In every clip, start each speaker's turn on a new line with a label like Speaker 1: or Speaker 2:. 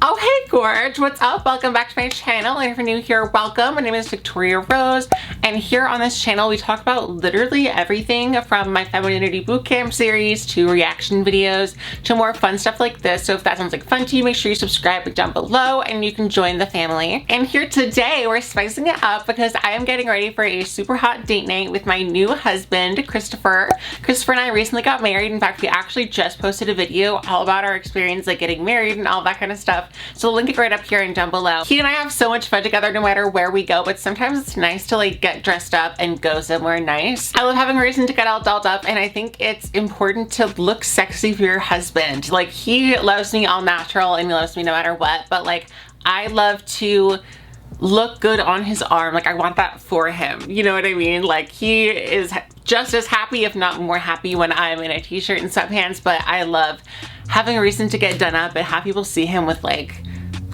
Speaker 1: Oh hey Gorge, what's up? Welcome back to my channel. And if you're new here, welcome. My name is Victoria Rose, and here on this channel we talk about literally everything from my femininity bootcamp series to reaction videos to more fun stuff like this. So if that sounds like fun to you, make sure you subscribe down below and you can join the family. And here today we're spicing it up because I am getting ready for a super hot date night with my new husband, Christopher. Christopher and I recently got married. In fact, we actually just posted a video all about our experience like getting married and all that kind of stuff. So I'll link it right up here and down below. He and I have so much fun together no matter where we go, but sometimes it's nice to like get dressed up and go somewhere nice. I love having a reason to get all dolled up, and I think it's important to look sexy for your husband. Like, he loves me all natural and he loves me no matter what, but like I love to look good on his arm. Like, I want that for him. You know what I mean? Like, he is just as happy, if not more happy, when I'm in a t-shirt and sweatpants, but I love having a reason to get done up and have people see him with like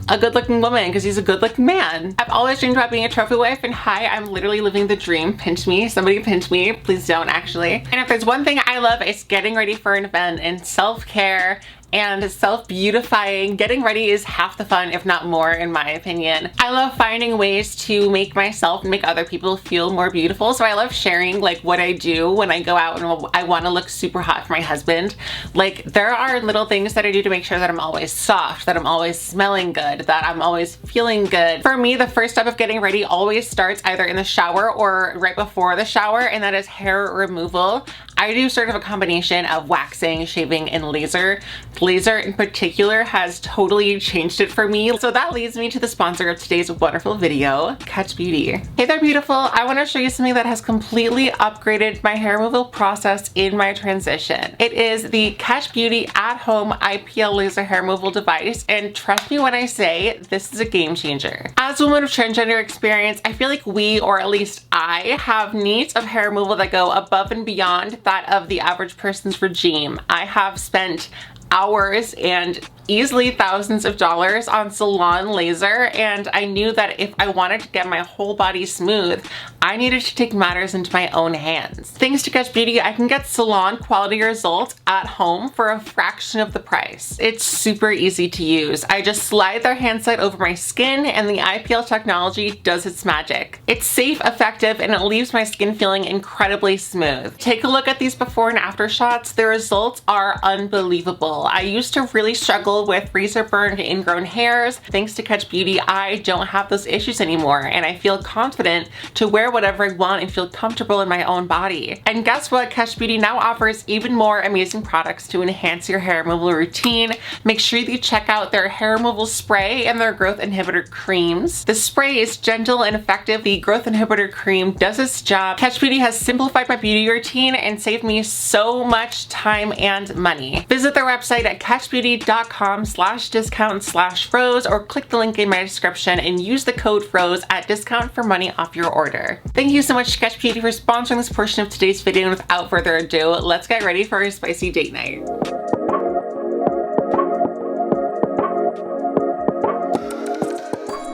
Speaker 1: a good looking woman because he's a good looking man. I've always dreamed about being a trophy wife, and hi, I'm literally living the dream. Pinch me. Somebody pinch me. Please don't, actually. And if there's one thing I love, it's getting ready for an event and self-care and self-beautifying. Getting ready is half the fun, if not more, in my opinion. I love finding ways to make myself and make other people feel more beautiful. So I love sharing like what I do when I go out and I want to look super hot for my husband. Like, there are little things that I do to make sure that I'm always soft, that I'm always smelling good, that I'm always feeling good. For me, the first step of getting ready always starts either in the shower or right before the shower, and that is hair removal. I do sort of a combination of waxing, shaving, and laser. Laser in particular has totally changed it for me. So that leads me to the sponsor of today's wonderful video, Catch Beauty. Hey there, beautiful. I want to show you something that has completely upgraded my hair removal process in my transition. It is the Catch Beauty at-home IPL laser hair removal device, and trust me when I say this is a game changer. As a woman with transgender experience, I feel like we, or at least I, have needs of hair removal that go above and beyond that of the average person's regime. I have spent hours and easily thousands of dollars on salon laser, and I knew that if I wanted to get my whole body smooth, I needed to take matters into my own hands. Thanks to Catch Beauty, I can get salon quality results at home for a fraction of the price. It's super easy to use. I just slide their handset over my skin and the IPL technology does its magic. It's safe, effective, and it leaves my skin feeling incredibly smooth. Take a look at these before and after shots. The results are unbelievable. I used to really struggle with razor burned ingrown hairs. Thanks to Catch Beauty, I don't have those issues anymore, and I feel confident to wear whatever I want and feel comfortable in my own body. And guess what? Catch Beauty now offers even more amazing products to enhance your hair removal routine. Make sure that you check out their hair removal spray and their growth inhibitor creams. The spray is gentle and effective. The growth inhibitor cream does its job. Catch Beauty has simplified my beauty routine and saved me so much time and money. Visit their website at catchbeauty.com/discount/Rose, or click the link in my description and use the code ROSE at discount for money off your order. Thank you so much to Catch Beauty for sponsoring this portion of today's video, and without further ado, let's get ready for a spicy date night.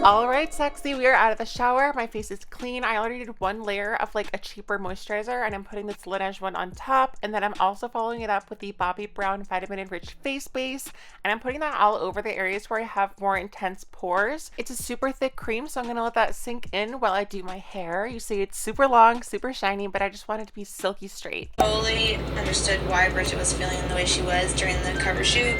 Speaker 1: All right, sexy, we are out of the shower. My face is clean. I already did one layer of like a cheaper moisturizer, and I'm putting this Laneige one on top, and then I'm also following it up with the Bobbi Brown Vitamin Enriched Face Base, and I'm putting that all over the areas where I have more intense pores. It's a super thick cream, so I'm gonna let that sink in while I do my hair. You see it's super long, super shiny, but I just want it to be silky straight.
Speaker 2: Totally understood why Bridget was feeling the way she was during the cover shoot.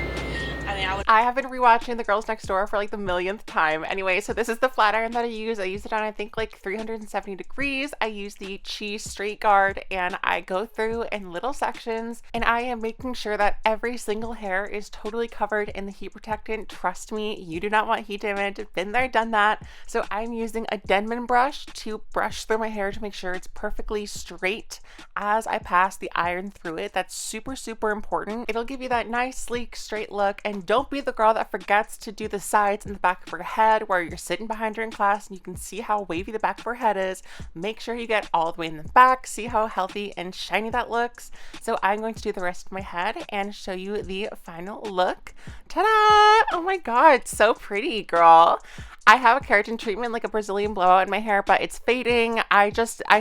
Speaker 1: I have been rewatching The Girls Next Door for like the millionth time. Anyway, so this is the flat iron that I use. I use it on, I think, like 370 degrees. I use the Cheese Straight Guard, and I go through in little sections, and I am making sure that every single hair is totally covered in the heat protectant. Trust me, you do not want heat damage. Been there, done that. So I'm using a Denman brush to brush through my hair to make sure it's perfectly straight as I pass the iron through it. That's super, super important. It'll give you that nice, sleek, straight look. And don't be the girl that forgets to do the sides and the back of her head where you're sitting behind her in class and you can see how wavy the back of her head is. Make sure you get all the way in the back. See how healthy and shiny that looks. So I'm going to do the rest of my head and show you the final look. Ta-da! Oh my god, so pretty, girl. I have a keratin treatment, like a Brazilian blowout in my hair, but it's fading. I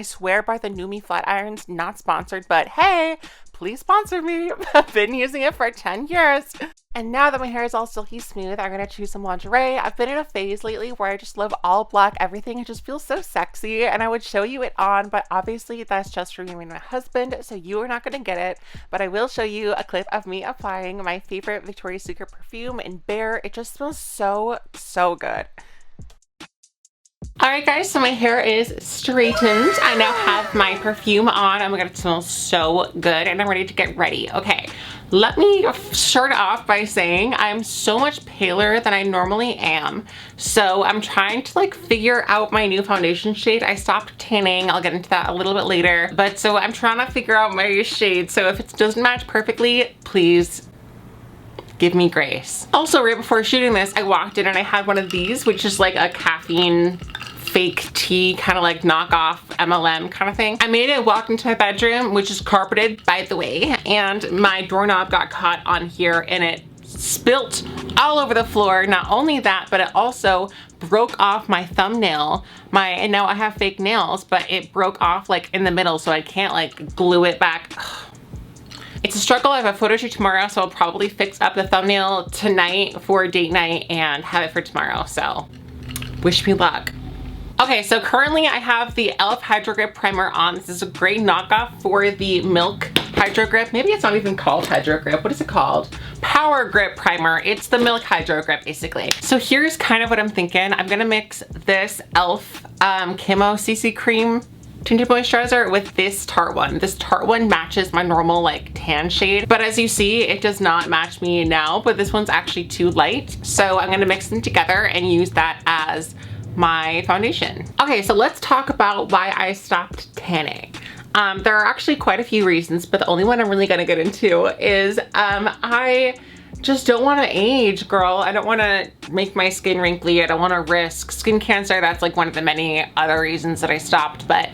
Speaker 1: swear by the Numi flat irons, not sponsored, but hey, please sponsor me. I've been using it for 10 years. And now that my hair is all silky smooth, I'm going to choose some lingerie. I've been in a phase lately where I just love all black everything. It just feels so sexy, and I would show you it on, but obviously that's just for me and my husband, so you are not going to get it. But I will show you a clip of me applying my favorite Victoria's Secret perfume in Bare. It just smells so, so good. Alright guys, so my hair is straightened. I now have my perfume on. Oh my god, it smells so good, and I'm ready to get ready. Okay, let me start off by saying I'm so much paler than I normally am. So I'm trying to like figure out my new foundation shade. I stopped tanning. I'll get into that a little bit later. But so I'm trying to figure out my shade. So if it doesn't match perfectly, please give me grace. Also, right before shooting this, I walked in and I had one of these, which is like a caffeine fake tea, kind of like knockoff MLM kind of thing. I made it, walked into my bedroom, which is carpeted, by the way, and my doorknob got caught on here and it spilt all over the floor. Not only that, but it also broke off my thumbnail. And now I have fake nails, but it broke off like in the middle, so I can't like glue it back. It's a struggle. I have a photo shoot tomorrow, so I'll probably fix up the thumbnail tonight for date night and have it for tomorrow, so wish me luck. Okay, so currently I have the e.l.f. Hydro Grip Primer on. This is a great knockoff for the Milk Hydro Grip. Maybe it's not even called Hydro Grip. What is it called? Power Grip Primer. It's the Milk Hydro Grip, basically. So here's kind of what I'm thinking. I'm gonna mix this e.l.f. Camo CC Cream tinted moisturizer with this Tarte one. This Tarte one matches my normal like tan shade, but as you see, it does not match me now, but this one's actually too light. So I'm gonna mix them together and use that as my foundation. Okay, so let's talk about why I stopped tanning. There are actually quite a few reasons, but the only one I'm really gonna get into is I just don't want to age, girl. I don't want to make my skin wrinkly. I don't want to risk skin cancer. That's like one of the many other reasons that I stopped, but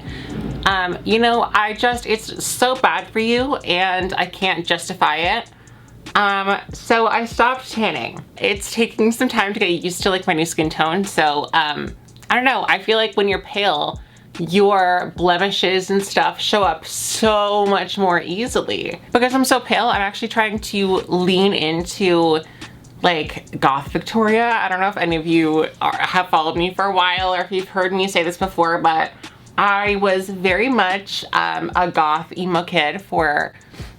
Speaker 1: you know, it's so bad for you and I can't justify it. So I stopped tanning. It's taking some time to get used to like my new skin tone. So, I don't know. I feel like when you're pale, your blemishes and stuff show up so much more easily. Because I'm so pale, I'm actually trying to lean into like goth Victoria. I don't know if any of you have followed me for a while or if you've heard me say this before, but I was very much a goth emo kid for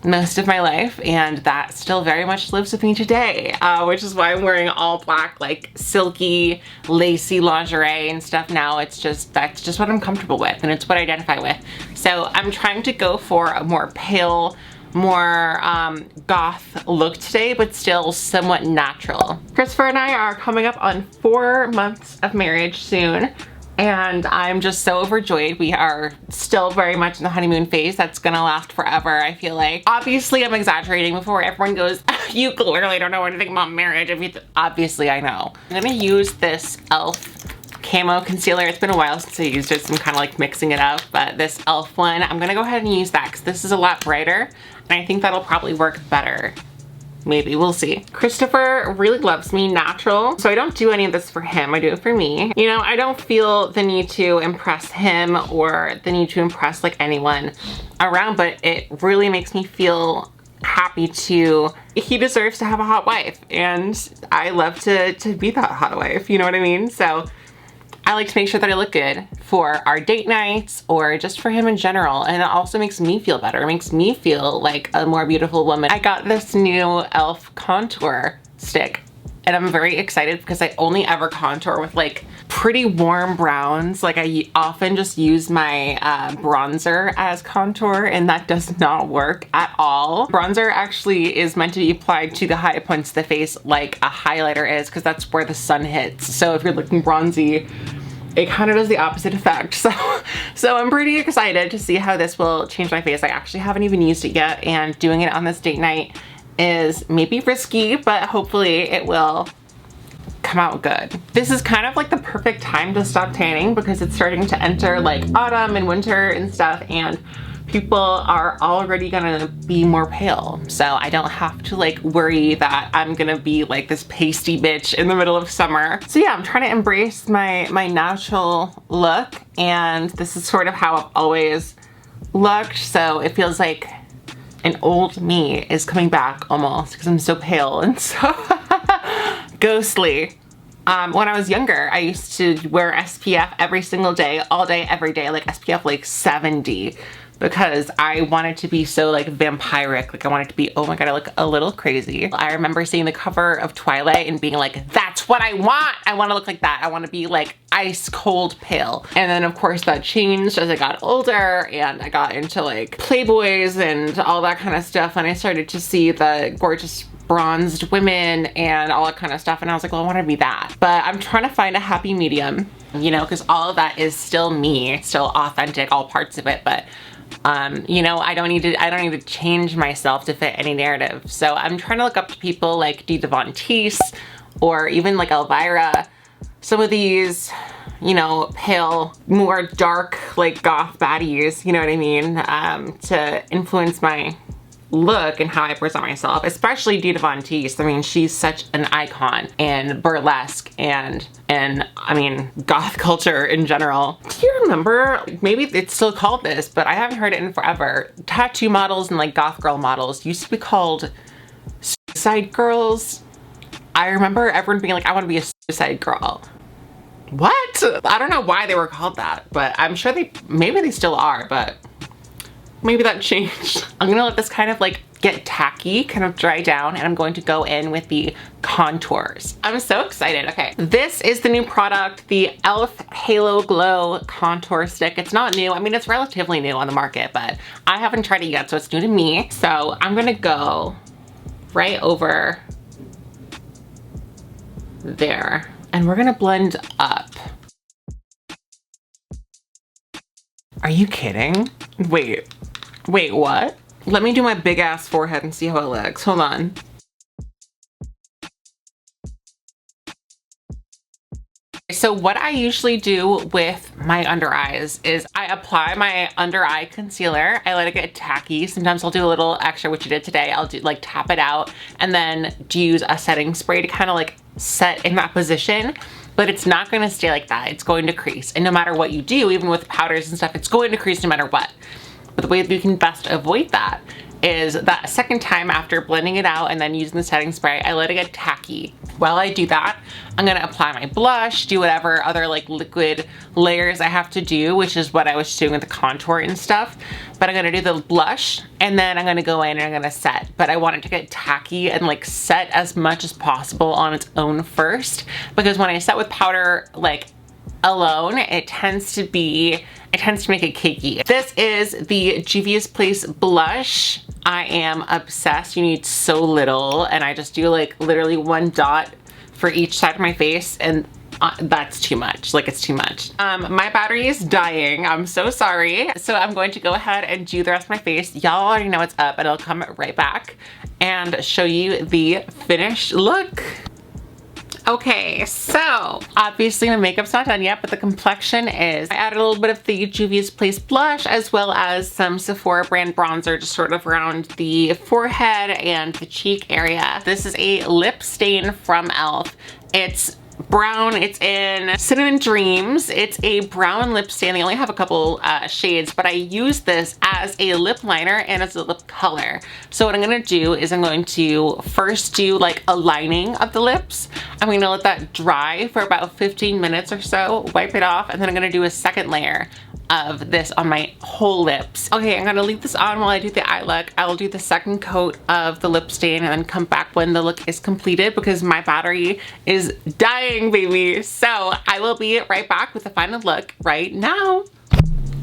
Speaker 1: most of my life, and that still very much lives with me today, which is why I'm wearing all black, like silky, lacy lingerie and stuff now. That's just what I'm comfortable with, and it's what I identify with. So I'm trying to go for a more pale, more goth look today, but still somewhat natural. Christopher and I are coming up on 4 months of marriage soon, and I'm just so overjoyed. We are still very much in the honeymoon phase. That's gonna last forever, I feel like. Obviously, I'm exaggerating before everyone goes, you clearly don't know anything about marriage. Obviously, I know. I'm gonna use this e.l.f. Camo Concealer. It's been a while since I used it, so I'm kind of like mixing it up, but this e.l.f. one, I'm gonna go ahead and use that because this is a lot brighter, and I think that'll probably work better. Maybe, we'll see. Christopher really loves me natural, so I don't do any of this for him. I do it for me. You know, I don't feel the need to impress him or the need to impress like anyone around, but it really makes me feel happy he deserves to have a hot wife, and I love to be that hot wife, you know what I mean? So I like to make sure that I look good for our date nights or just for him in general. And it also makes me feel better. It makes me feel like a more beautiful woman. I got this new e.l.f. contour stick, and I'm very excited because I only ever contour with like pretty warm browns. Like I often just use my bronzer as contour, and that does not work at all. Bronzer actually is meant to be applied to the high points of the face like a highlighter is, because that's where the sun hits. So if you're looking bronzy, it kind of does the opposite effect. So I'm pretty excited to see how this will change my face. I actually haven't even used it yet, and doing it on this date night is maybe risky, but hopefully it will come out good. This is kind of like the perfect time to stop tanning because it's starting to enter like autumn and winter and stuff, and people are already gonna be more pale. So I don't have to like worry that I'm gonna be like this pasty bitch in the middle of summer. So yeah, I'm trying to embrace my natural look, and this is sort of how I've always looked. So it feels like an old me is coming back almost because I'm so pale and so ghostly. When I was younger, I used to wear SPF every single day, all day, every day, like SPF like 70, because I wanted to be so like vampiric. Like I wanted to be, oh my God, I look a little crazy. I remember seeing the cover of Twilight and being like, that's what I want. I want to look like that. I want to be like ice cold pale. And then of course that changed as I got older and I got into like Playboys and all that kind of stuff. And I started to see the gorgeous bronzed women and all that kind of stuff. And I was like, well, I want to be that. But I'm trying to find a happy medium, you know, because all of that is still me. It's still authentic, all parts of it. But you know, I don't need to change myself to fit any narrative. So I'm trying to look up to people like Dita Von Teese or even like Elvira. Some of these, you know, pale, more dark, like goth baddies, you know what I mean? To influence my look and how I present myself, especially Dita Von Teese. I mean, she's such an icon in burlesque and I mean, goth culture in general. Do you remember, maybe it's still called this, but I haven't heard it in forever. Tattoo models and like goth girl models used to be called suicide girls. I remember everyone being like, I want to be a suicide girl. What? I don't know why they were called that, but I'm sure maybe they still are, but maybe that changed. I'm gonna let this kind of like get tacky, kind of dry down, and I'm going to go in with the contours. I'm so excited. Okay, this is the new product, the e.l.f. Halo Glow Contour Stick. It's not new. I mean, it's relatively new on the market, but I haven't tried it yet, so it's new to me. So I'm gonna go right over there, and we're gonna blend up. Are you kidding? Wait, what? Let me do my big ass forehead and see how it looks. Hold on. So what I usually do with my under eyes is I apply my under eye concealer. I let it get tacky. Sometimes I'll do a little extra, which you did today. I'll do like tap it out and then use a setting spray to kind of like set in that position. But it's not going to stay like that. It's going to crease. And no matter what you do, even with powders and stuff, it's going to crease no matter what. But the way that you can best avoid that is that second time after blending it out and then using the setting spray, I let it get tacky. While I do that, I'm gonna apply my blush, do whatever other like liquid layers I have to do, which is what I was doing with the contour and stuff. But I'm gonna do the blush and then I'm gonna go in and I'm gonna set. But I want it to get tacky and like set as much as possible on its own first, because when I set with powder like alone, it tends to make it cakey. This is the Juvia's Place blush. I am obsessed. You need so little, and I just do like literally one dot for each side of my face, and that's too much. Like, it's too much. My battery is dying. I'm so sorry. So I'm going to go ahead and do the rest of my face. Y'all already know what's up, and I'll come right back and show you the finished look. Okay, so obviously my makeup's not done yet, but the complexion is. I added a little bit of the Juvia's Place blush as well as some Sephora brand bronzer just sort of around the forehead and the cheek area. This is a lip stain from e.l.f. It's brown. It's in Cinnamon Dreams. It's a brown lip stain. They only have a couple shades, but I use this as a lip liner and as a lip color. So what I'm gonna do is I'm going to first do like a lining of the lips. I'm gonna let that dry for about 15 minutes or so, wipe it off, and then I'm gonna do a second layer of this on my whole lips. Okay, I'm gonna leave this on while I do the eye look. I will do the second coat of the lip stain and then come back when the look is completed because my battery is dying, baby. So I will be right back with the final look right now.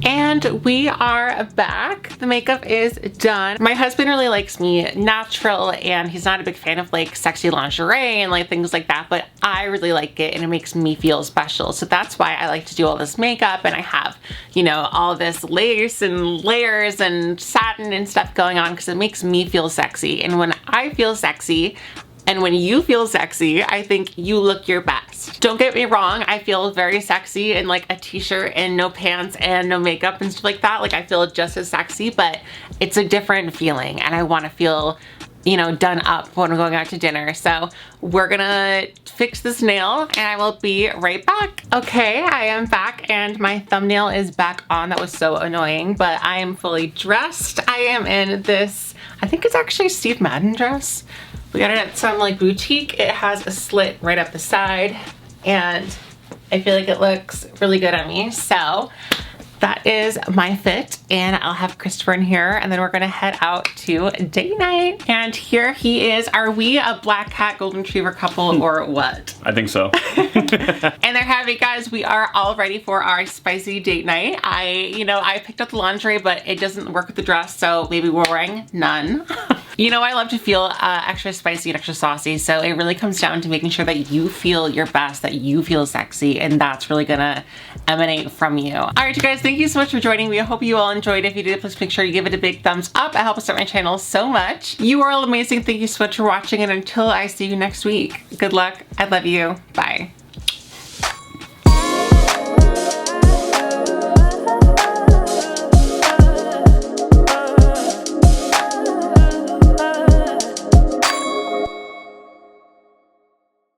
Speaker 1: And we are back. The makeup is done. My husband really likes me natural and he's not a big fan of like sexy lingerie and like things like that, but I really like it and it makes me feel special. So that's why I like to do all this makeup, and I have, you know, all this lace and layers and satin and stuff going on because it makes me feel sexy. And when I feel sexy, and when you feel sexy, I think you look your best. Don't get me wrong, I feel very sexy in like a t-shirt and no pants and no makeup and stuff like that. Like, I feel just as sexy, but it's a different feeling and I wanna feel, you know, done up when I'm going out to dinner. So we're gonna fix this nail and I will be right back. Okay, I am back and my thumbnail is back on. That was so annoying, but I am fully dressed. I am in this I think it's actually a Steve Madden dress. We got it at some like boutique. It has a slit right up the side and I feel like it looks really good on me. So that is my fit, and I'll have Christopher in here, and then we're gonna head out to date night. And here he is. Are we a black cat golden retriever couple or what?
Speaker 3: I think so.
Speaker 1: And there have it, guys. We are all ready for our spicy date night. I picked up the lingerie, but it doesn't work with the dress, so maybe we're wearing none. You know, I love to feel extra spicy and extra saucy, so it really comes down to making sure that you feel your best, that you feel sexy, and that's really gonna emanate from you. All right, you guys, thank you so much for joining me. I hope you all enjoyed. If you did, please make sure you give it a big thumbs up. It helps support my channel so much. You are all amazing. Thank you so much for watching, and until I see you next week, good luck. I love you. Bye.